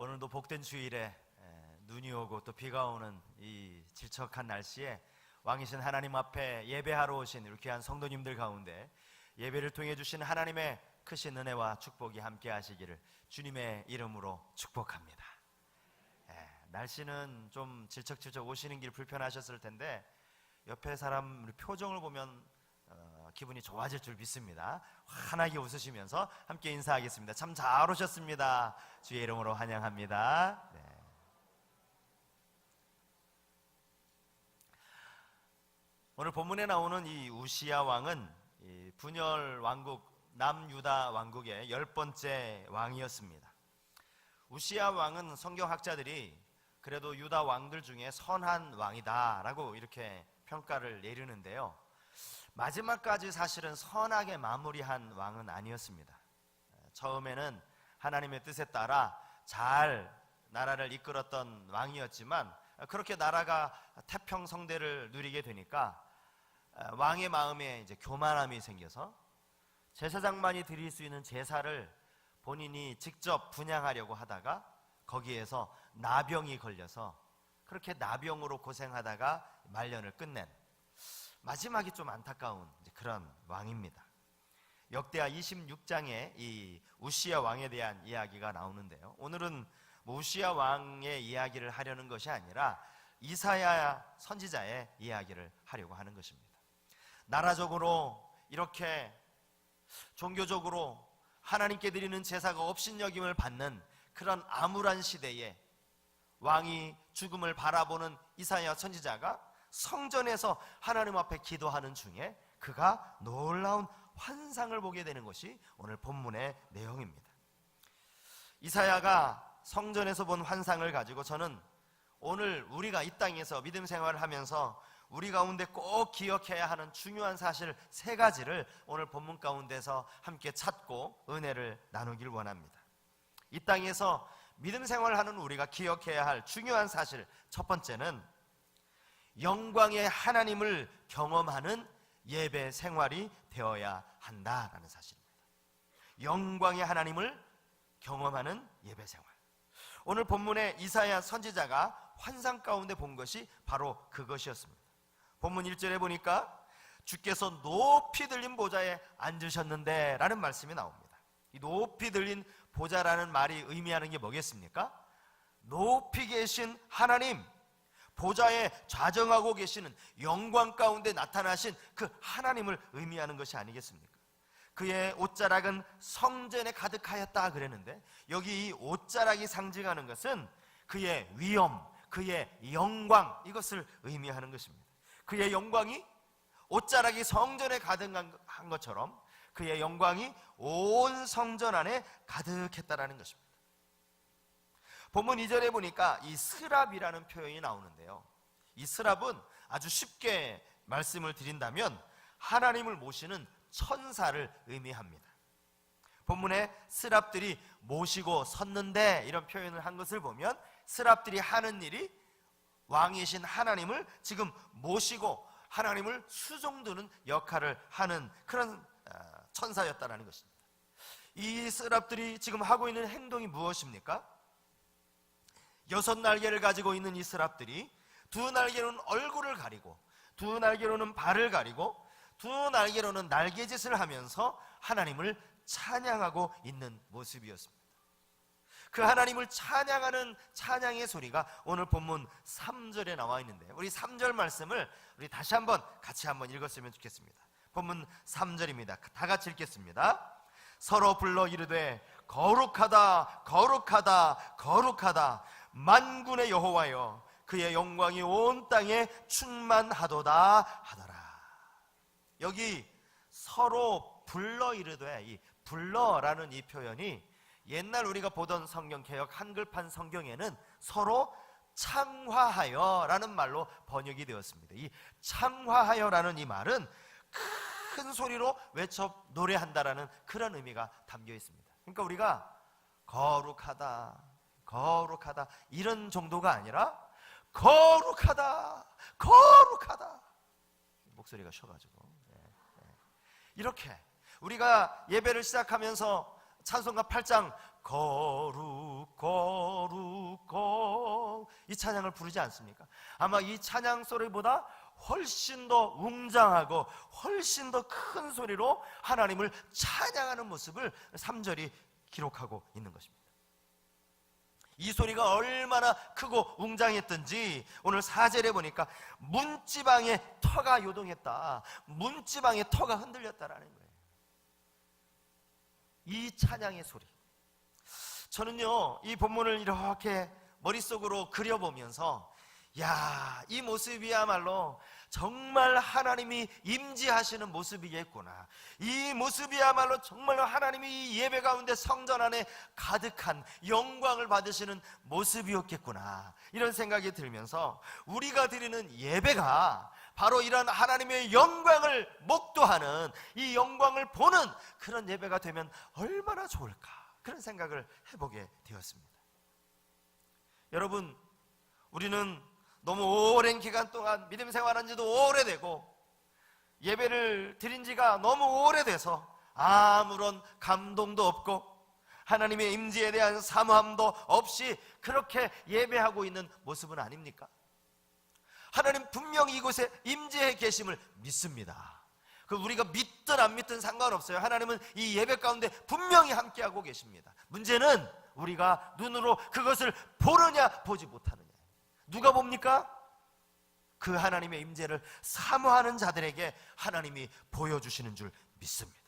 오늘도 복된 주일에 눈이 오고 또 비가 오는 이 질척한 날씨에 왕이신 하나님 앞에 예배하러 오신 우리 귀한 성도님들 가운데 예배를 통해 주신 하나님의 크신 은혜와 축복이 함께 하시기를 주님의 이름으로 축복합니다. 날씨는 좀 질척질척 오시는 길 불편하셨을 텐데 옆에 사람 표정을 보면 기분이 좋아질 줄 믿습니다. 환하게 웃으시면서 함께 인사하겠습니다. 참 잘 오셨습니다. 주의 이름으로 환영합니다. 오늘 본문에 나오는 이 우시야 왕은 이 분열 왕국 남유다 왕국의 10번째 왕이었습니다. 우시야 왕은 성경학자들이 그래도 유다 왕들 중에 선한 왕이다라고 이렇게 평가를 내리는데요, 마지막까지 사실은 선하게 마무리한 왕은 아니었습니다. 처음에는 하나님의 뜻에 따라 잘 나라를 이끌었던 왕이었지만 그렇게 나라가 태평성대를 누리게 되니까 왕의 마음에 이제 교만함이 생겨서 제사장만이 드릴 수 있는 제사를 본인이 직접 분향하려고 하다가 거기에서 나병이 걸려서 그렇게 나병으로 고생하다가 말년을 끝낸 마지막이 좀 안타까운 그런 왕입니다. 역대하 26장에 이 우시야 왕에 대한 이야기가 나오는데요, 오늘은 우시야 왕의 이야기를 하려는 것이 아니라 이사야 선지자의 이야기를 하려고 하는 것입니다. 나라적으로 이렇게 종교적으로 하나님께 드리는 제사가 업신여김을 받는 그런 암울한 시대에 왕이 죽음을 바라보는 이사야 선지자가 성전에서 하나님 앞에 기도하는 중에 그가 놀라운 환상을 보게 되는 것이 오늘 본문의 내용입니다. 이사야가 성전에서 본 환상을 가지고 저는 오늘 우리가 이 땅에서 믿음 생활을 하면서 우리 가운데 꼭 기억해야 하는 중요한 사실 3가지를 오늘 본문 가운데서 함께 찾고 은혜를 나누길 원합니다. 이 땅에서 믿음 생활을 하는 우리가 기억해야 할 중요한 사실 첫 번째는 영광의 하나님을 경험하는 예배 생활이 되어야 한다라는 사실입니다. 영광의 하나님을 경험하는 예배 생활. 오늘 본문에 이사야 선지자가 환상 가운데 본 것이 바로 그것이었습니다. 본문 1절에 보니까 주께서 높이 들린 보좌에 앉으셨는데 라는 말씀이 나옵니다. 이 높이 들린 보좌라는 말이 의미하는 게 뭐겠습니까? 높이 계신 하나님, 보좌에 좌정하고 계시는 영광 가운데 나타나신 그 하나님을 의미하는 것이 아니겠습니까? 그의 옷자락은 성전에 가득하였다 그랬는데 여기 이 옷자락이 상징하는 것은 그의 위엄, 그의 영광, 이것을 의미하는 것입니다. 그의 영광이 옷자락이 성전에 가득한 것처럼 그의 영광이 온 성전 안에 가득했다라는 것입니다. 본문 2절에 보니까 이 스랍이라는 표현이 나오는데요, 이 스랍은 아주 쉽게 말씀을 드린다면 하나님을 모시는 천사를 의미합니다. 본문에 스랍들이 모시고 섰는데 이런 표현을 한 것을 보면 스랍들이 하는 일이 왕이신 하나님을 지금 모시고 하나님을 수종드는 역할을 하는 그런 천사였다는 것입니다. 이 스랍들이 지금 하고 있는 행동이 무엇입니까? 6날개를 가지고 있는 이 스랍들이 2날개로는 얼굴을 가리고 2날개로는 발을 가리고 2날개로는 날개짓을 하면서 하나님을 찬양하고 있는 모습이었습니다. 그 하나님을 찬양하는 찬양의 소리가 오늘 본문 3절에 나와 있는데 우리 3절 말씀을 우리 다시 한번 같이 한번 읽었으면 좋겠습니다. 본문 3절입니다. 다 같이 읽겠습니다. 서로 불러 이르되 거룩하다 거룩하다 거룩하다 만군의 여호와여, 그의 영광이 온 땅에 충만하도다 하더라. 여기 서로 불러 이르되, 이 불러라는 이 표현이 옛날 우리가 보던 성경 개역 한글판 성경에는 서로 창화하여 라는 말로 번역이 되었습니다. 이 창화하여라는 이 말은 큰 소리로 외쳐 노래한다라는 그런 의미가 담겨 있습니다. 그러니까 우리가 거룩하다 거룩하다 이런 정도가 아니라 거룩하다 거룩하다, 목소리가 쉬어가지고 이렇게 우리가 예배를 시작하면서 찬송가 8장 거룩 거룩 거룩 이 찬양을 부르지 않습니까? 아마 이 찬양 소리보다 훨씬 더 웅장하고 훨씬 더 큰 소리로 하나님을 찬양하는 모습을 3절이 기록하고 있는 것입니다. 이 소리가 얼마나 크고 웅장했던지 오늘 4절에 보니까 문지방에 터가 요동했다, 문지방에 터가 흔들렸다라는 거예요. 이 찬양의 소리, 저는요 이 본문을 이렇게 머릿속으로 그려보면서 야, 이 모습이야말로 정말 하나님이 임재하시는 모습이겠구나, 이 모습이야말로 정말로 하나님이 이 예배 가운데 성전 안에 가득한 영광을 받으시는 모습이었겠구나, 이런 생각이 들면서 우리가 드리는 예배가 바로 이런 하나님의 영광을 목도하는, 이 영광을 보는 그런 예배가 되면 얼마나 좋을까, 그런 생각을 해보게 되었습니다. 여러분, 우리는 너무 오랜 기간 동안 믿음 생활한 지도 오래되고 예배를 드린 지가 너무 오래돼서 아무런 감동도 없고 하나님의 임재에 대한 사모함도 없이 그렇게 예배하고 있는 모습은 아닙니까? 하나님 분명히 이곳에 임재해 계심을 믿습니다. 그 우리가 믿든 안 믿든 상관없어요. 하나님은 이 예배 가운데 분명히 함께하고 계십니다. 문제는 우리가 눈으로 그것을 보느냐 보지 못하느냐. 누가 봅니까? 그 하나님의 임재를 사모하는 자들에게 하나님이 보여주시는 줄 믿습니다.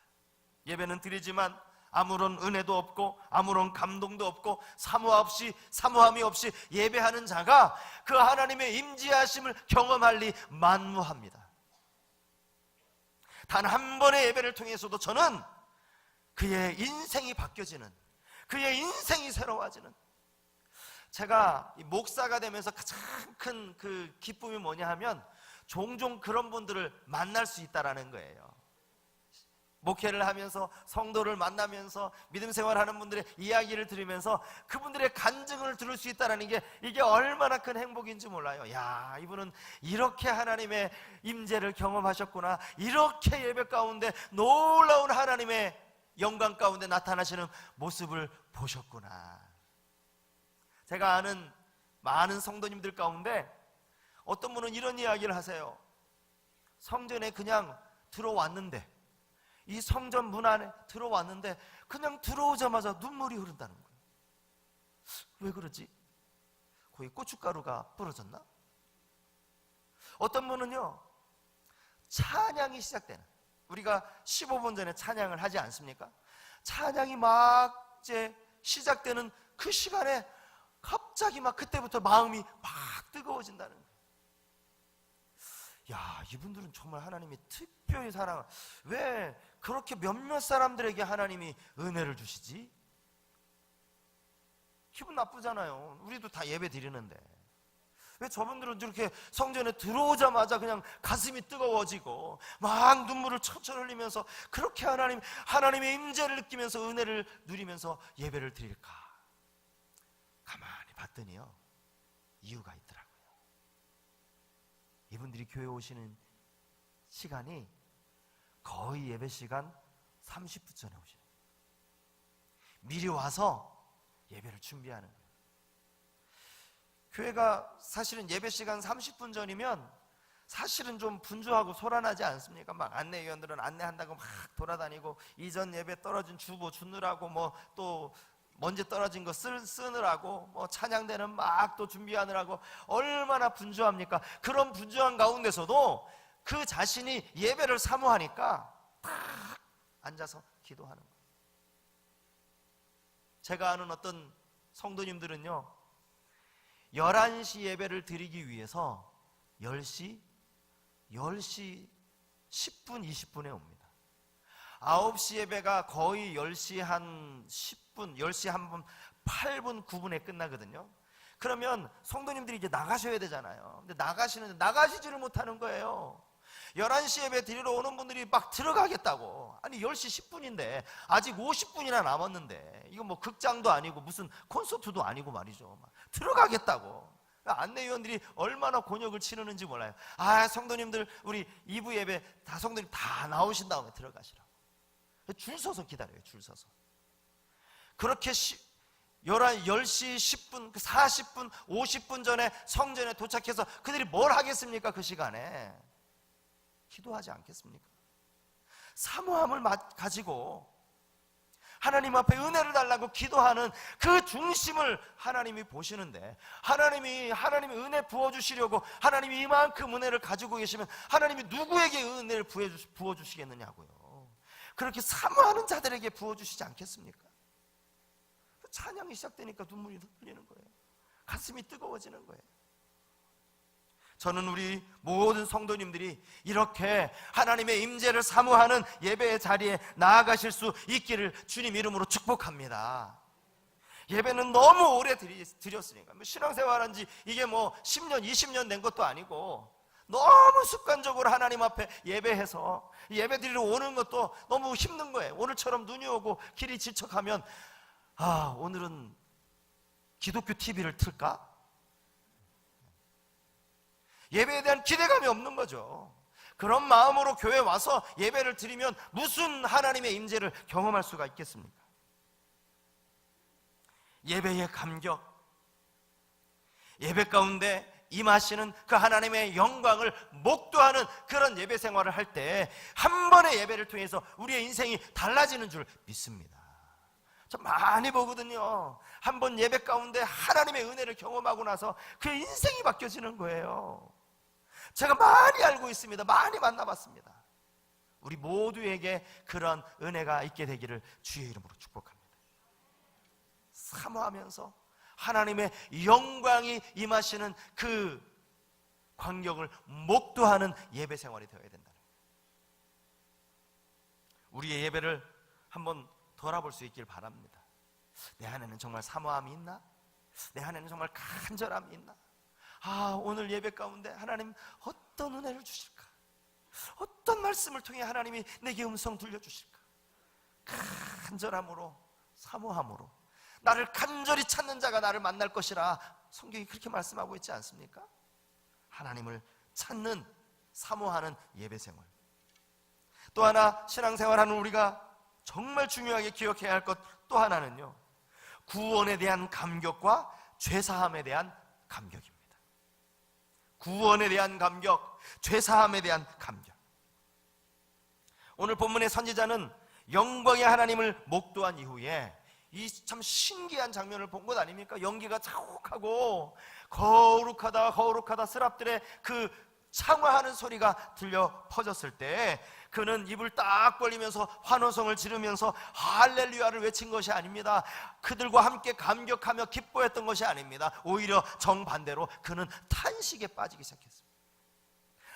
예배는 드리지만 아무런 은혜도 없고 아무런 감동도 없고 사모함이 없이 예배하는 자가 그 하나님의 임재하심을 경험할 리 만무합니다. 단 한 번의 예배를 통해서도 저는 그의 인생이 바뀌어지는, 그의 인생이 새로워지는, 제가 목사가 되면서 가장 큰 그 기쁨이 뭐냐 하면 종종 그런 분들을 만날 수 있다라는 거예요. 목회를 하면서 성도를 만나면서 믿음 생활하는 분들의 이야기를 들으면서 그분들의 간증을 들을 수 있다는 게 이게 얼마나 큰 행복인지 몰라요. 야, 이분은 이렇게 하나님의 임재를 경험하셨구나, 이렇게 예배 가운데 놀라운 하나님의 영광 가운데 나타나시는 모습을 보셨구나. 제가 아는 많은 성도님들 가운데 어떤 분은 이런 이야기를 하세요. 성전에 그냥 들어왔는데, 이 성전 문 안에 들어왔는데 그냥 들어오자마자 눈물이 흐른다는 거예요. 왜 그러지? 거기 고춧가루가 부러졌나? 어떤 분은요, 찬양이 시작되는, 우리가 15분 전에 찬양을 하지 않습니까? 찬양이 막 이제 시작되는 그 시간에 갑자기 막 그때부터 마음이 막 뜨거워진다는 거예요. 야, 이분들은 정말 하나님이 특별히 사랑, 왜 그렇게 몇몇 사람들에게 하나님이 은혜를 주시지? 기분 나쁘잖아요. 우리도 다 예배 드리는데 왜 저분들은 이렇게 성전에 들어오자마자 그냥 가슴이 뜨거워지고 막 눈물을 철철 흘리면서 그렇게 하나님의 임재를 느끼면서 은혜를 누리면서 예배를 드릴까? 가만히 봤더니요, 이유가 있더라고요. 이분들이 교회 오시는 시간이 거의 예배 시간 30분 전에 오시는 거예요. 미리 와서 예배를 준비하는 거예요. 교회가 사실은 예배 시간 30분 전이면 사실은 좀 분주하고 소란하지 않습니까? 막 안내위원들은 안내한다고 막 돌아다니고 이전 예배 떨어진 주보 주느라고 뭐 또 먼지 떨어진 거 쓰느라고 뭐 찬양대는 막 또 준비하느라고 얼마나 분주합니까? 그런 분주한 가운데서도 그 자신이 예배를 사모하니까 딱 앉아서 기도하는 거예요. 제가 아는 어떤 성도님들은요, 11시 예배를 드리기 위해서 10시 10분 20분에 옵니다. 9시 예배가 거의 10시 한 10분, 10시 한 분, 8분, 9분에 끝나거든요. 그러면 성도님들이 이제 나가셔야 되잖아요. 근데 나가시지를 못하는 거예요. 11시 예배 드리러 오는 분들이 막 들어가겠다고. 아니 10시 10분인데 아직 50분이나 남았는데 이거 뭐 극장도 아니고 무슨 콘서트도 아니고 말이죠. 막 들어가겠다고. 안내위원들이 얼마나 곤욕을 치르는지 몰라요. 아, 성도님들 우리 2부 예배 다 성도님 다 나오신 다음에 들어가시라고. 줄 서서 기다려요. 줄 서서. 그렇게 10시 10분, 40분, 50분 전에 성전에 도착해서 그들이 뭘 하겠습니까? 그 시간에 기도하지 않겠습니까? 사모함을 가지고 하나님 앞에 은혜를 달라고 기도하는 그 중심을 하나님이 보시는데, 하나님이 은혜 부어주시려고 하나님이 이만큼 은혜를 가지고 계시면 하나님이 누구에게 은혜를 부어주시겠느냐고요. 그렇게 사모하는 자들에게 부어주시지 않겠습니까? 찬양이 시작되니까 눈물이 흘리는 거예요. 가슴이 뜨거워지는 거예요. 저는 우리 모든 성도님들이 이렇게 하나님의 임재를 사모하는 예배의 자리에 나아가실 수 있기를 주님 이름으로 축복합니다. 예배는 너무 오래 드렸으니까, 신앙생활한 지 이게 10년, 20년 된 것도 아니고 너무 습관적으로 하나님 앞에 예배해서 예배 드리러 오는 것도 너무 힘든 거예요. 오늘처럼 눈이 오고 길이 질척하면 오늘은 기독교 TV를 틀까? 예배에 대한 기대감이 없는 거죠. 그런 마음으로 교회에 와서 예배를 드리면 무슨 하나님의 임재를 경험할 수가 있겠습니까? 예배의 감격, 예배 가운데 임하시는 그 하나님의 영광을 목도하는 그런 예배 생활을 할 때 한 번의 예배를 통해서 우리의 인생이 달라지는 줄 믿습니다. 저 많이 보거든요. 한 번 예배 가운데 하나님의 은혜를 경험하고 나서 그 인생이 바뀌어지는 거예요. 제가 많이 알고 있습니다. 많이 만나봤습니다. 우리 모두에게 그런 은혜가 있게 되기를 주의 이름으로 축복합니다. 사모하면서 하나님의 영광이 임하시는 그 광경을 목도하는 예배 생활이 되어야 된다는 거예요. 우리의 예배를 한번 돌아볼 수 있길 바랍니다. 내 안에는 정말 사모함이 있나? 내 안에는 정말 간절함이 있나? 오늘 예배 가운데 하나님 어떤 은혜를 주실까? 어떤 말씀을 통해 하나님이 내게 음성 들려주실까? 간절함으로, 사모함으로 나를 간절히 찾는 자가 나를 만날 것이라 성경이 그렇게 말씀하고 있지 않습니까? 하나님을 찾는, 사모하는 예배 생활. 또 하나 신앙생활하는 우리가 정말 중요하게 기억해야 할 것 또 하나는요, 구원에 대한 감격과 죄사함에 대한 감격입니다. 구원에 대한 감격, 죄사함에 대한 감격. 오늘 본문의 선지자는 영광의 하나님을 목도한 이후에 이 참 신기한 장면을 본 것 아닙니까? 연기가 자욱하고 거룩하다 스랍들의 그 창화하는 소리가 들려 퍼졌을 때 그는 입을 딱 벌리면서 환호성을 지르면서 할렐루야를 외친 것이 아닙니다. 그들과 함께 감격하며 기뻐했던 것이 아닙니다. 오히려 정반대로 그는 탄식에 빠지기 시작했습니다.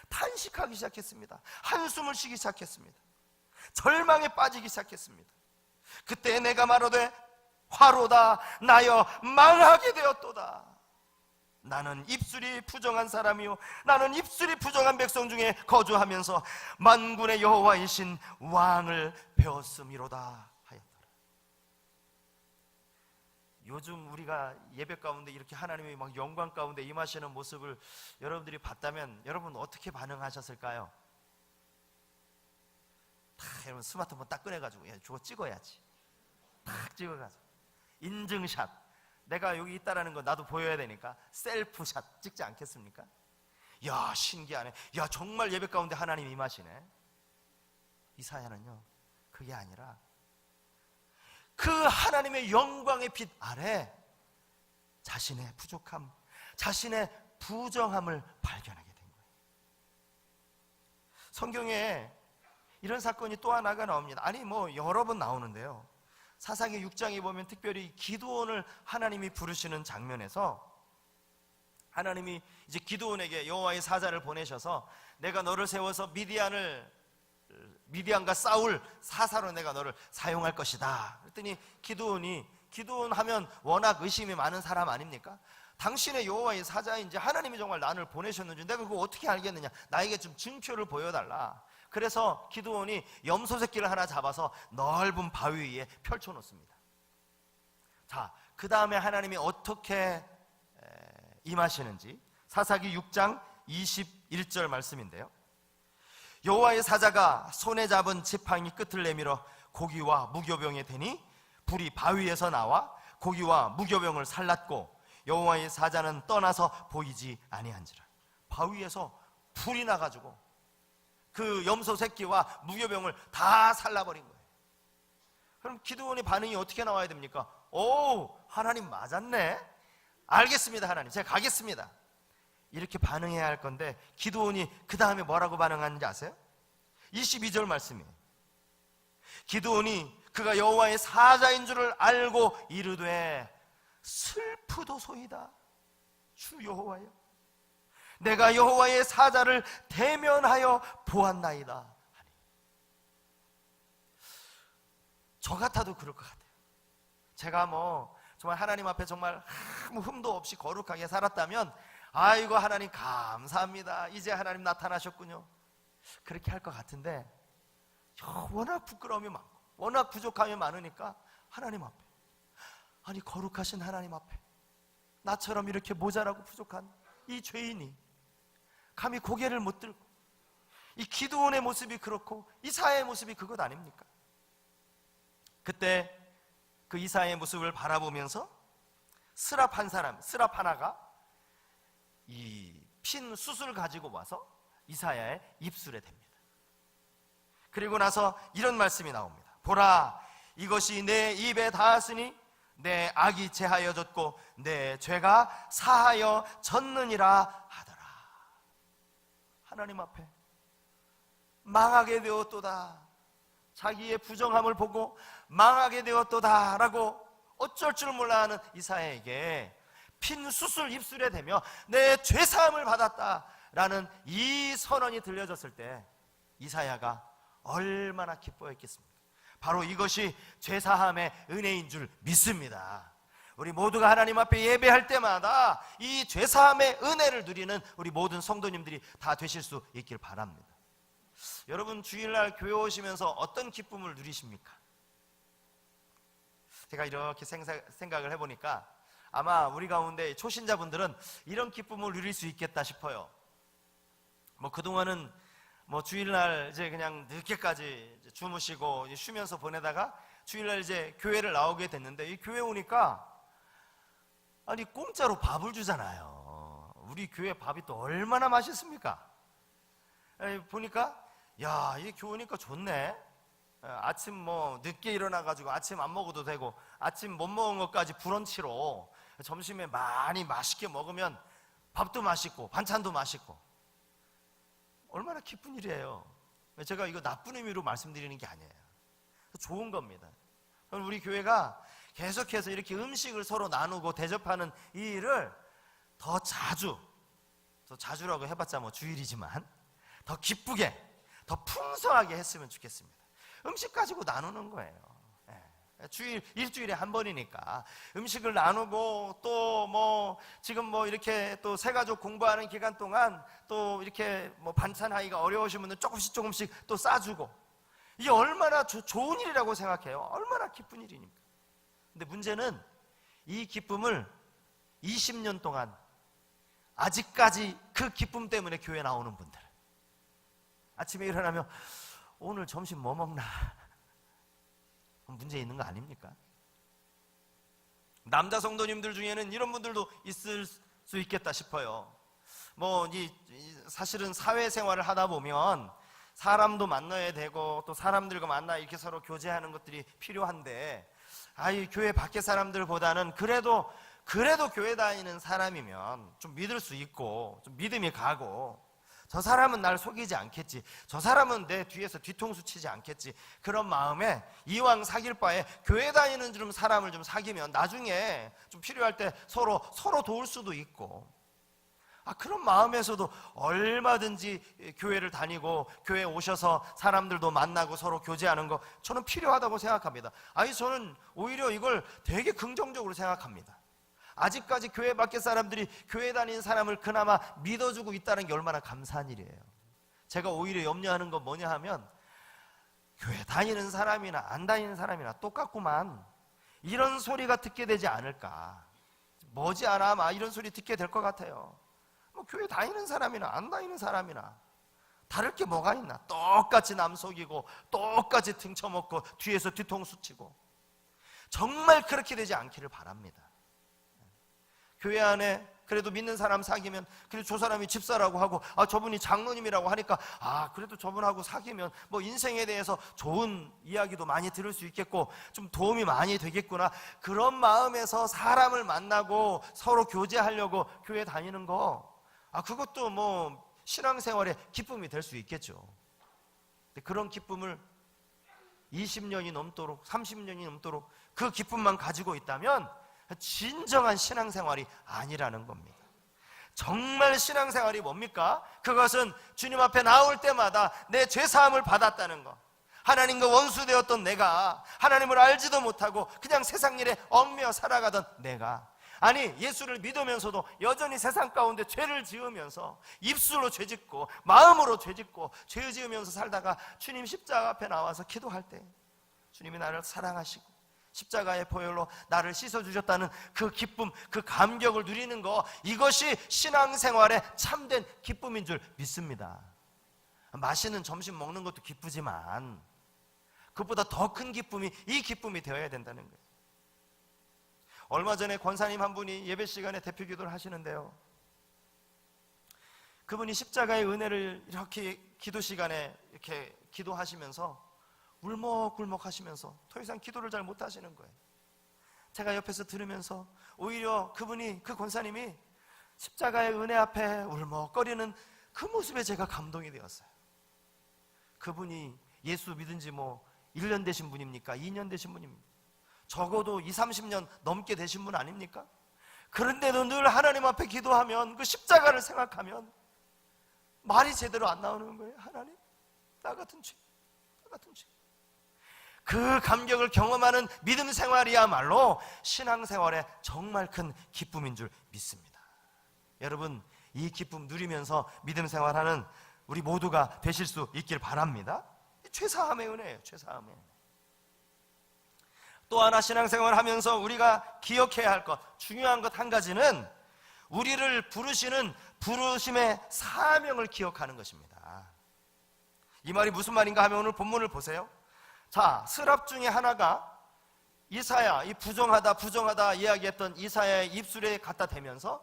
탄식하기 시작했습니다. 한숨을 쉬기 시작했습니다. 절망에 빠지기 시작했습니다. 그때 내가 말하되 화로다 나여 망하게 되었도다. 나는 입술이 부정한 사람이요 나는 입술이 부정한 백성 중에 거주하면서 만군의 여호와이신 왕을 배웠음이로다 하였더라. 요즘 우리가 예배 가운데 이렇게 하나님의 막 영광 가운데 임하시는 모습을 여러분들이 봤다면 여러분 어떻게 반응하셨을까요? 여러분 스마트폰 딱 꺼내가지고 저거 찍어야지. 딱 찍어가지고 인증샷, 내가 여기 있다라는 거 나도 보여야 되니까 셀프샷 찍지 않겠습니까? 야 신기하네. 야 정말 예배 가운데 하나님이 임하시네. 이 사연은요 그게 아니라 그 하나님의 영광의 빛 아래 자신의 부족함, 자신의 부정함을 발견하게 된 거예요. 성경에 이런 사건이 또 하나가 나옵니다. 아니 여러 번 나오는데요, 사사기 6장에 보면 특별히 기드온을 하나님이 부르시는 장면에서 하나님이 이제 기드온에게 여호와의 사자를 보내셔서 내가 너를 세워서 미디안과 싸울 사사로 내가 너를 사용할 것이다. 그랬더니 기드온 하면 워낙 의심이 많은 사람 아닙니까? 당신의 여호와의 사자인지 하나님이 정말 나를 보내셨는지 내가 그거 어떻게 알겠느냐, 나에게 좀 증표를 보여달라. 그래서 기드온이 염소 새끼를 하나 잡아서 넓은 바위 위에 펼쳐놓습니다. 자, 그 다음에 하나님이 어떻게 임하시는지 사사기 6장 21절 말씀인데요, 여호와의 사자가 손에 잡은 지팡이 끝을 내밀어 고기와 무교병에 대니 불이 바위에서 나와 고기와 무교병을 살랐고 여호와의 사자는 떠나서 보이지 아니한지라. 바위에서 불이 나가지고 그 염소 새끼와 무교병을 다 살라버린 거예요. 그럼 기드온의 반응이 어떻게 나와야 됩니까? 오, 하나님 맞았네. 알겠습니다, 하나님, 제가 가겠습니다. 이렇게 반응해야 할 건데 기드온이 그 다음에 뭐라고 반응하는지 아세요? 22절 말씀이에요. 기드온이 그가 여호와의 사자인 줄을 알고 이르되 슬프도소이다. 주 여호와여, 내가 여호와의 사자를 대면하여 보았나이다 하니. 저 같아도 그럴 것 같아요. 제가 정말 하나님 앞에 정말 아무 흠도 없이 거룩하게 살았다면 아이고 하나님 감사합니다, 이제 하나님 나타나셨군요, 그렇게 할 것 같은데 워낙 부끄러움이 많고 워낙 부족함이 많으니까 하나님 앞에, 아니 거룩하신 하나님 앞에 나처럼 이렇게 모자라고 부족한 이 죄인이 감히 고개를 못 들고, 이 기드온의 모습이 그렇고 이사야의 모습이 그것 아닙니까? 그때 그 이사야의 모습을 바라보면서 스랍 하나가 이 핀 숯을 가지고 와서 이사야의 입술에 댑니다. 그리고 나서 이런 말씀이 나옵니다. 보라, 이것이 내 입에 닿았으니 내 악이 제하여졌고 내 죄가 사하여 졌느니라 하더라. 하나님 앞에 망하게 되었도다, 자기의 부정함을 보고 망하게 되었도다 라고 어쩔 줄 몰라 하는 이사야에게 핀 숯을 입술에 대며 내 죄사함을 받았다 라는 이 선언이 들려졌을 때 이사야가 얼마나 기뻐했겠습니까? 바로 이것이 죄사함의 은혜인 줄 믿습니다. 우리 모두가 하나님 앞에 예배할 때마다 이 죄사함의 은혜를 누리는 우리 모든 성도님들이 다 되실 수 있길 바랍니다. 여러분, 주일날 교회 오시면서 어떤 기쁨을 누리십니까? 제가 이렇게 생각을 해보니까 아마 우리 가운데 초신자분들은 이런 기쁨을 누릴 수 있겠다 싶어요. 그동안은 주일날 이제 그냥 늦게까지 이제 주무시고 이제 쉬면서 보내다가 주일날 이제 교회를 나오게 됐는데, 이 교회 오니까 아니 공짜로 밥을 주잖아요. 우리 교회 밥이 또 얼마나 맛있습니까? 보니까 야, 이 교회 오니까 좋네. 아침 늦게 일어나가지고 아침 안 먹어도 되고, 아침 못 먹은 것까지 브런치로 점심에 많이 맛있게 먹으면 밥도 맛있고 반찬도 맛있고, 얼마나 기쁜 일이에요. 제가 이거 나쁜 의미로 말씀드리는 게 아니에요. 좋은 겁니다. 우리 교회가 계속해서 이렇게 음식을 서로 나누고 대접하는 이 일을 더 자주라고 해봤자 주일이지만 더 기쁘게, 더 풍성하게 했으면 좋겠습니다. 음식 가지고 나누는 거예요. 일주일에 한 번이니까 음식을 나누고, 또 지금 이렇게 또 새가족 공부하는 기간 동안 또 이렇게 반찬 하기가 어려우신 분들 조금씩 또 싸주고, 이게 얼마나 좋은 일이라고 생각해요. 얼마나 기쁜 일입니까? 근데 문제는 이 기쁨을 20년 동안 아직까지 그 기쁨 때문에 교회 나오는 분들, 아침에 일어나면 오늘 점심 뭐 먹나, 문제 있는 거 아닙니까? 남자 성도님들 중에는 이런 분들도 있을 수 있겠다 싶어요. 사실은 사회생활을 하다 보면 사람도 만나야 되고 또 사람들과 만나 이렇게 서로 교제하는 것들이 필요한데, 교회 밖에 사람들보다는 그래도 교회 다니는 사람이면 좀 믿을 수 있고 좀 믿음이 가고, 저 사람은 날 속이지 않겠지, 저 사람은 내 뒤에서 뒤통수 치지 않겠지, 그런 마음에 이왕 사귈 바에 교회 다니는 사람을 좀 사귀면 나중에 좀 필요할 때 서로 도울 수도 있고, 그런 마음에서도 얼마든지 교회를 다니고 교회에 오셔서 사람들도 만나고 서로 교제하는 거 저는 필요하다고 생각합니다. 저는 오히려 이걸 되게 긍정적으로 생각합니다. 아직까지 교회 밖에 사람들이 교회 다니는 사람을 그나마 믿어주고 있다는 게 얼마나 감사한 일이에요. 제가 오히려 염려하는 건 뭐냐 하면, 교회 다니는 사람이나 안 다니는 사람이나 똑같구만, 이런 소리가 듣게 되지 않을까, 머지않아 아마 이런 소리 듣게 될 것 같아요. 교회 다니는 사람이나 안 다니는 사람이나 다를 게 뭐가 있나, 똑같이 남 속이고 똑같이 등쳐먹고 뒤에서 뒤통수 치고 정말 그렇게 되지 않기를 바랍니다. 교회 안에 그래도 믿는 사람 사귀면, 그래도 저 사람이 집사라고 하고, 저분이 장로님이라고 하니까, 그래도 저분하고 사귀면 뭐 인생에 대해서 좋은 이야기도 많이 들을 수 있겠고 좀 도움이 많이 되겠구나, 그런 마음에서 사람을 만나고 서로 교제하려고 교회 다니는 거, 그것도 뭐 신앙생활의 기쁨이 될 수 있겠죠. 근데 그런 기쁨을 20년이 넘도록 30년이 넘도록 그 기쁨만 가지고 있다면 진정한 신앙생활이 아니라는 겁니다. 정말 신앙생활이 뭡니까? 그것은 주님 앞에 나올 때마다 내 죄사함을 받았다는 것, 하나님과 원수되었던 내가, 하나님을 알지도 못하고 그냥 세상 일에 얽매여 살아가던 내가, 아니 예수를 믿으면서도 여전히 세상 가운데 죄를 지으면서 입술로 죄짓고 마음으로 죄짓고 죄 지으면서 살다가 주님 십자가 앞에 나와서 기도할 때 주님이 나를 사랑하시고 십자가의 보혈로 나를 씻어주셨다는 그 기쁨, 그 감격을 누리는 거, 이것이 신앙생활의 참된 기쁨인 줄 믿습니다. 맛있는 점심 먹는 것도 기쁘지만 그것보다 더 큰 기쁨이 이 기쁨이 되어야 된다는 거예요. 얼마 전에 권사님 한 분이 예배 시간에 대표 기도를 하시는데요, 그분이 십자가의 은혜를 이렇게 기도 시간에 이렇게 기도하시면서 울먹울먹 하시면서 더 이상 기도를 잘 못하시는 거예요. 제가 옆에서 들으면서 오히려 그분이, 그 권사님이 십자가의 은혜 앞에 울먹거리는 그 모습에 제가 감동이 되었어요. 그분이 예수 믿은 지 뭐 1년 되신 분입니까? 2년 되신 분입니까? 적어도 20, 30년 넘게 되신 분 아닙니까? 그런데도 늘 하나님 앞에 기도하면, 그 십자가를 생각하면 말이 제대로 안 나오는 거예요. 하나님, 나 같은 죄, 나 같은 죄. 그 감격을 경험하는 믿음 생활이야말로 신앙생활의 정말 큰 기쁨인 줄 믿습니다. 여러분, 이 기쁨 누리면서 믿음 생활하는 우리 모두가 되실 수 있길 바랍니다. 죄사함의 은혜예요. 죄사함의 은혜. 또 하나 신앙생활하면서 우리가 기억해야 할 것, 중요한 것 한 가지는 우리를 부르시는 부르심의 사명을 기억하는 것입니다. 이 말이 무슨 말인가 하면 오늘 본문을 보세요. 자, 서랍 중에 하나가 이사야, 이 부정하다 이야기했던 이사야의 입술에 갖다 대면서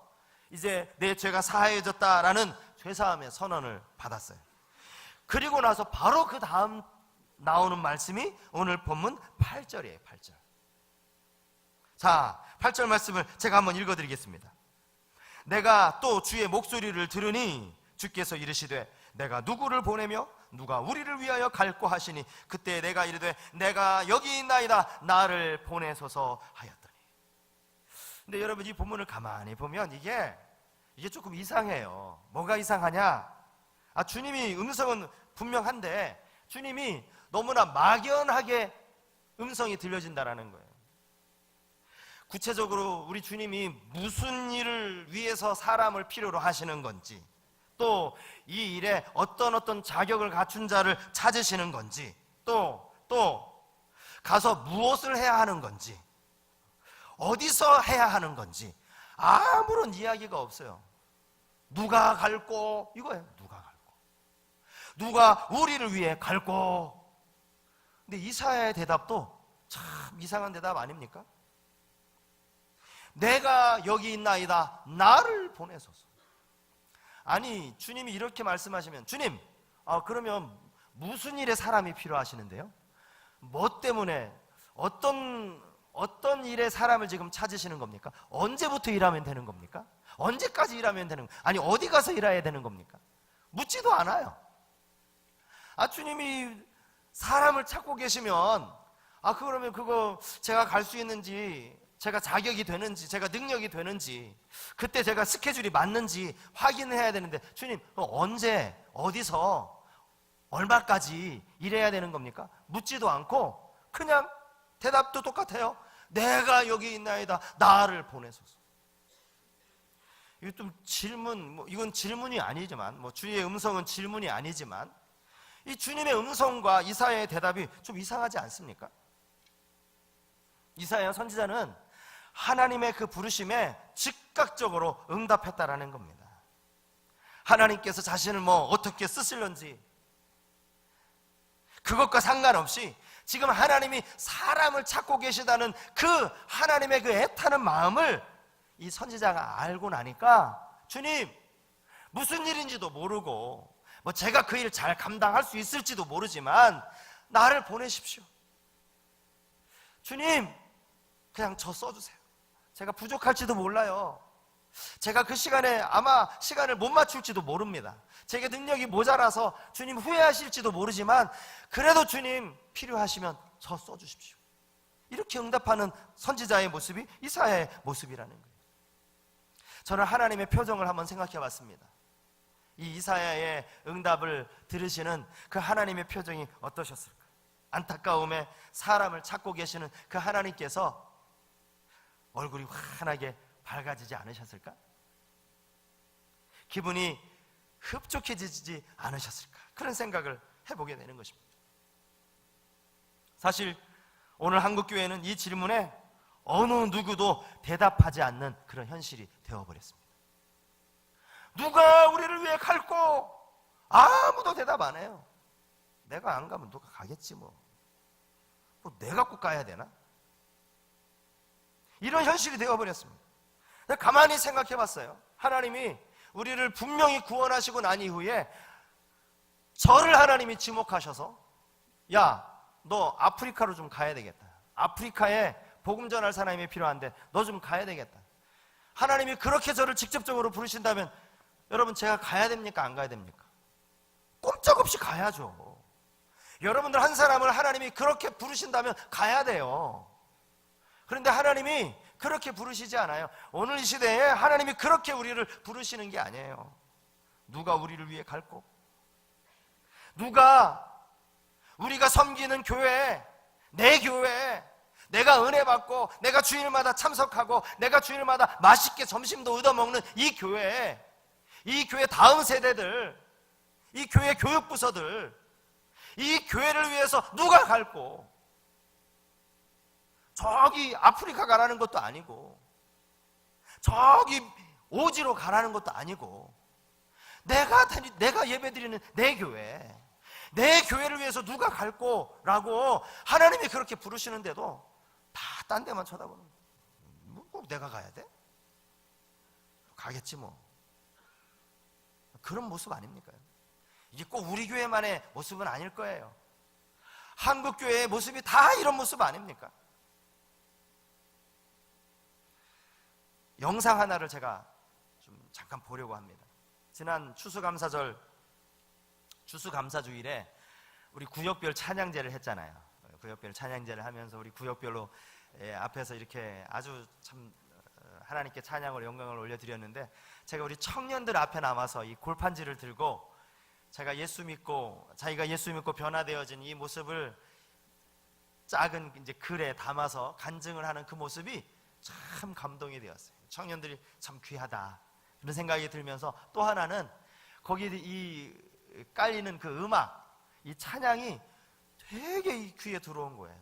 이제 내 죄가 사해졌다라는 죄사함의 선언을 받았어요. 그리고 나서 바로 그 다음 나오는 말씀이 오늘 본문 8절이에요. 8절. 자, 8절 말씀을 제가 한번 읽어드리겠습니다. 내가 또 주의 목소리를 들으니 주께서 이르시되 내가 누구를 보내며 누가 우리를 위하여 갈고 하시니 그때 내가 이르되 내가 여기 있나이다 나를 보내소서 하였더니. 근데 여러분, 이 본문을 가만히 보면 이게 조금 이상해요. 뭐가 이상하냐? 주님이 음성은 분명한데 주님이 너무나 막연하게 음성이 들려진다라는 거예요. 구체적으로 우리 주님이 무슨 일을 위해서 사람을 필요로 하시는 건지, 또 이 일에 어떤 자격을 갖춘 자를 찾으시는 건지, 또 가서 무엇을 해야 하는 건지, 어디서 해야 하는 건지 아무런 이야기가 없어요. 누가 갈고 이거예요. 누가 갈고, 누가 우리를 위해 갈고. 근데 이사야의 대답도 참 이상한 대답 아닙니까? 내가 여기 있나이다 나를 보내소서. 아니, 주님이 이렇게 말씀하시면, 주님, 그러면 무슨 일에 사람이 필요하시는데요? 뭐 때문에, 어떤 일에 사람을 지금 찾으시는 겁니까? 언제부터 일하면 되는 겁니까? 언제까지 일하면 되는 겁니까? 아니, 어디 가서 일해야 되는 겁니까? 묻지도 않아요. 주님이 사람을 찾고 계시면, 그러면 그거 제가 갈 수 있는지, 제가 자격이 되는지, 제가 능력이 되는지, 그때 제가 스케줄이 맞는지 확인해야 되는데, 주님, 언제, 어디서, 얼마까지 일해야 되는 겁니까? 묻지도 않고 그냥 대답도 똑같아요. 내가 여기 있나이다 나를 보내소서. 이거 좀 이건 질문이 아니지만, 주의 음성은 질문이 아니지만, 이 주님의 음성과 이사야의 대답이 좀 이상하지 않습니까? 이사야 선지자는 하나님의 그 부르심에 즉각적으로 응답했다라는 겁니다. 하나님께서 자신을 어떻게 쓰실런지 그것과 상관없이 지금 하나님이 사람을 찾고 계시다는 그 하나님의 그 애타는 마음을 이 선지자가 알고 나니까, 주님, 무슨 일인지도 모르고 뭐 제가 그 일 잘 감당할 수 있을지도 모르지만 나를 보내십시오. 주님, 그냥 저 써주세요. 제가 부족할지도 몰라요. 제가 그 시간에 아마 시간을 못 맞출지도 모릅니다. 제게 능력이 모자라서 주님 후회하실지도 모르지만 그래도 주님 필요하시면 저 써주십시오. 이렇게 응답하는 선지자의 모습이 이사야의 모습이라는 거예요. 저는 하나님의 표정을 한번 생각해 봤습니다. 이 이사야의 응답을 들으시는 그 하나님의 표정이 어떠셨을까? 안타까움에 사람을 찾고 계시는 그 하나님께서 얼굴이 환하게 밝아지지 않으셨을까? 기분이 흡족해지지 않으셨을까? 그런 생각을 해보게 되는 것입니다. 사실 오늘 한국교회는 이 질문에 어느 누구도 대답하지 않는 그런 현실이 되어버렸습니다. 누가 우리를 위해 갈고? 아무도 대답 안 해요. 내가 안 가면 누가 가겠지 뭐 내가 꼭 가야 되나? 이런 현실이 되어버렸습니다. 가만히 생각해 봤어요. 하나님이 우리를 분명히 구원하시고 난 이후에 저를 하나님이 지목하셔서, 야, 너 아프리카로 좀 가야 되겠다. 아프리카에 복음 전할 사람이 필요한데 너 좀 가야 되겠다. 하나님이 그렇게 저를 직접적으로 부르신다면 여러분, 제가 가야 됩니까? 안 가야 됩니까? 꼼짝없이 가야죠. 여러분들 한 사람을 하나님이 그렇게 부르신다면 가야 돼요. 그런데 하나님이 그렇게 부르시지 않아요. 오늘 이 시대에 하나님이 그렇게 우리를 부르시는 게 아니에요. 누가 우리를 위해 갈고? 누가 우리가 섬기는 교회, 내 교회, 내가 은혜 받고 내가 주일마다 참석하고 내가 주일마다 맛있게 점심도 얻어먹는 이 교회 다음 세대들, 이 교회 교육부서들, 이 교회를 위해서 누가 갈고? 저기 아프리카 가라는 것도 아니고 저기 오지로 가라는 것도 아니고 내가 예배드리는 내 교회를 위해서 누가 갈고? 라고 하나님이 그렇게 부르시는데도 다 딴 데만 쳐다보는 거예요. 꼭 내가 가야 돼? 가겠지 뭐. 그런 모습 아닙니까? 이게 꼭 우리 교회만의 모습은 아닐 거예요. 한국 교회의 모습이 다 이런 모습 아닙니까? 영상 하나를 제가 좀 잠깐 보려고 합니다. 지난 추수감사주일에 우리 구역별 찬양제를 했잖아요. 구역별 찬양제를 하면서 우리 구역별로 앞에서 이렇게 아주 참 하나님께 찬양을 영광을 올려드렸는데, 제가 우리 청년들 앞에 남아서 이 골판지를 들고 자기가 예수 믿고 변화되어진 이 모습을 작은 이제 글에 담아서 간증을 하는 그 모습이 참 감동이 되었어요. 청년들이 참 귀하다 그런 생각이 들면서, 또 하나는 거기 이 깔리는 그 음악, 이 찬양이 되게 이 귀에 들어온 거예요.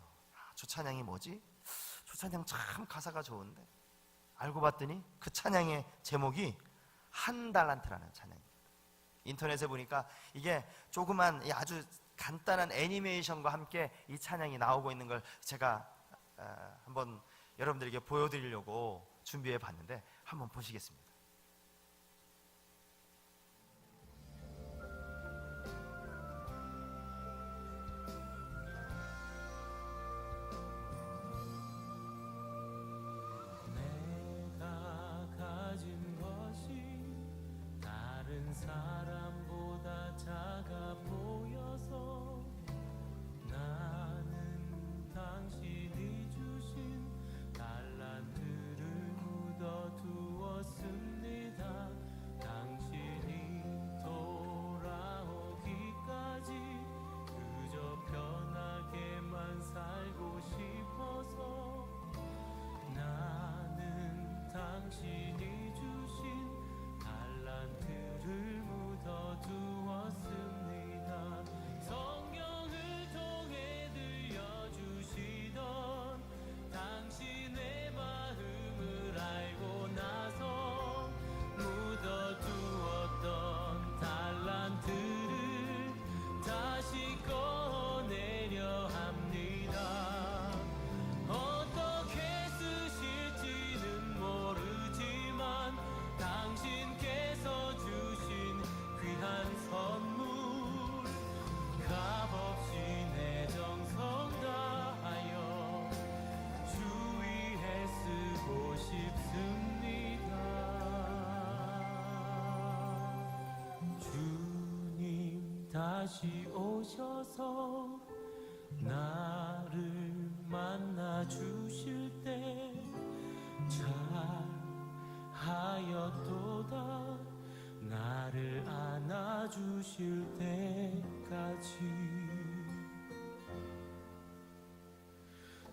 저 찬양이 뭐지? 저 찬양 참 가사가 좋은데, 알고 봤더니 그 찬양의 제목이 한 달란트라는 찬양입니다. 인터넷에 보니까 이게 조그만 아주 간단한 애니메이션과 함께 이 찬양이 나오고 있는 걸 제가 한번 여러분들에게 보여드리려고 준비해 봤는데 한번 보시겠습니다. 내가 가진 것이 다른 사람보다 작아 보여서 나는 당신이 주신 달란트를 묻어두었습니다. 다시 오셔서 나를 만나 주실 때 잘하였도다 나를 안아 주실 때까지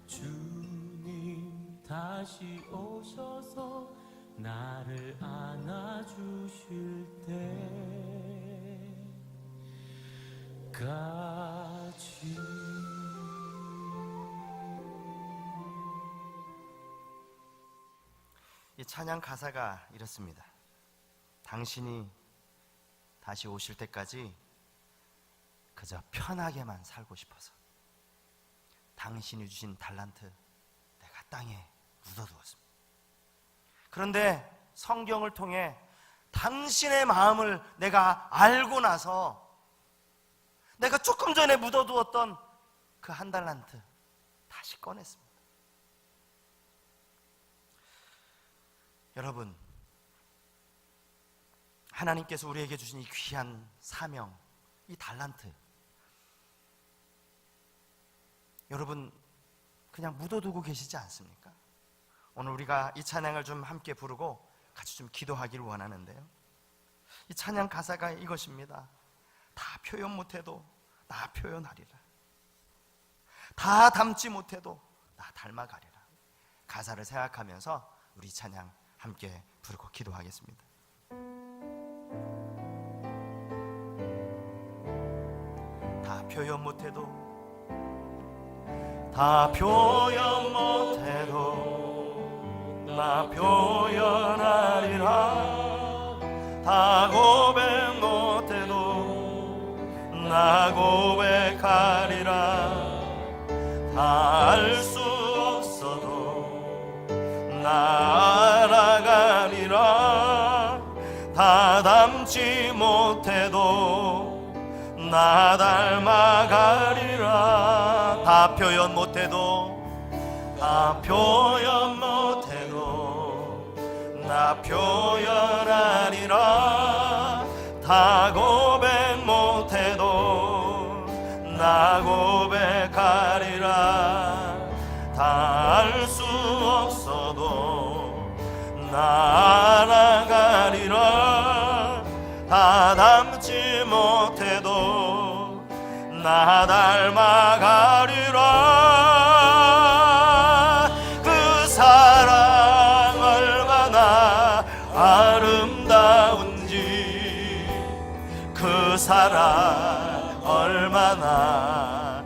주님 다시 오셔서 나를 안아 주실 때까지. 이 찬양 가사가 이렇습니다. 당신이 다시 오실 때까지 그저 편하게만 살고 싶어서 당신이 주신 달란트 내가 땅에 묻어두었습니다. 그런데 성경을 통해 당신의 마음을 내가 알고 나서 내가 조금 전에 묻어두었던 그 한 달란트 다시 꺼냈습니다. 여러분, 하나님께서 우리에게 주신 이 귀한 사명, 이 달란트, 여러분 그냥 묻어두고 계시지 않습니까? 오늘 우리가 이 찬양을 좀 함께 부르고 같이 좀 기도하기를 원하는데요, 이 찬양 가사가 이것입니다. 다 표현 못해도 나 표현하리라, 다 담지 못해도 나 닮아가리라. 가사를 생각하면서 우리 이 찬양 함께 부르고 기도하겠습니다. 다 표현 못해도, 다 표현 못해도 나 표현하리라. 다 고백 못해도 나 고백하리라. 다 알 수 없어도 나 알아가리라. 다 담지 못해도 나 닮아가리라. 다 표현 못해도, 다 표현 못해도 나 표현하리라. 다 고백 못해도 나 고백하리라. 다 알 수 없어도 나 알아가리라. 다 담지 못해도 나 닮아가리라. 그 사랑 얼마나 아름다운지, 그 사랑 얼마나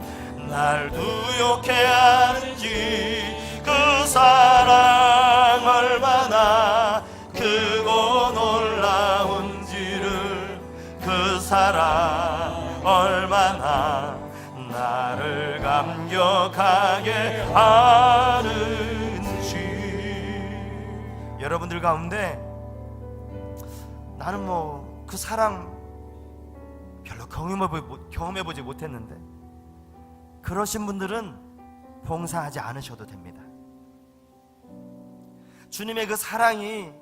날 두렵게 하는지, 그 사랑 얼마나 크고 놀라운지를, 그 사랑 얼마나 나를 감격하게 하는지. 여러분들 가운데 나는 그 사랑 별로 경험해보지 못했는데, 그러신 분들은 봉사하지 않으셔도 됩니다. 주님의 그 사랑이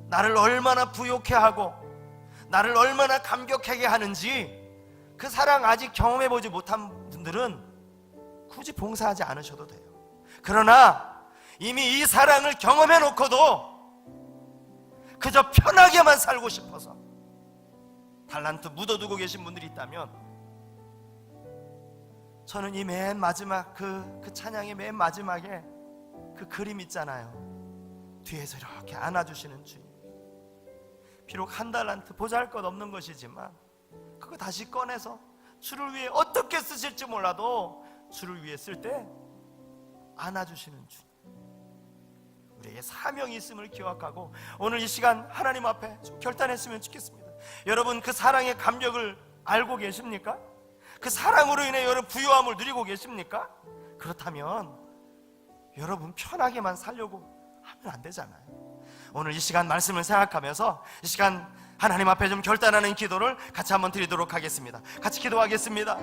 나를 얼마나 부욕해 하고 나를 얼마나 감격하게 하는지, 그 사랑 아직 경험해보지 못한 분들은 굳이 봉사하지 않으셔도 돼요. 그러나 이미 이 사랑을 경험해 놓고도 그저 편하게만 살고 싶어서 달란트 묻어두고 계신 분들이 있다면, 저는 이 맨 마지막 그 찬양의 맨 마지막에 그 그림 있잖아요. 뒤에서 이렇게 안아주시는 주님. 비록 한 달란트 보잘것없는 것이지만 그거 다시 꺼내서 주를 위해 어떻게 쓰실지 몰라도 주를 위해 쓸 때 안아주시는 주님. 우리에게 사명이 있음을 기억하고 오늘 이 시간 하나님 앞에 좀 결단했으면 좋겠습니다. 여러분, 그 사랑의 감격을 알고 계십니까? 그 사랑으로 인해 여러분 부유함을 누리고 계십니까? 그렇다면 여러분 편하게만 살려고 하면 안 되잖아요. 오늘 이 시간 말씀을 생각하면서 이 시간 하나님 앞에 좀 결단하는 기도를 같이 한번 드리도록 하겠습니다. 같이 기도하겠습니다.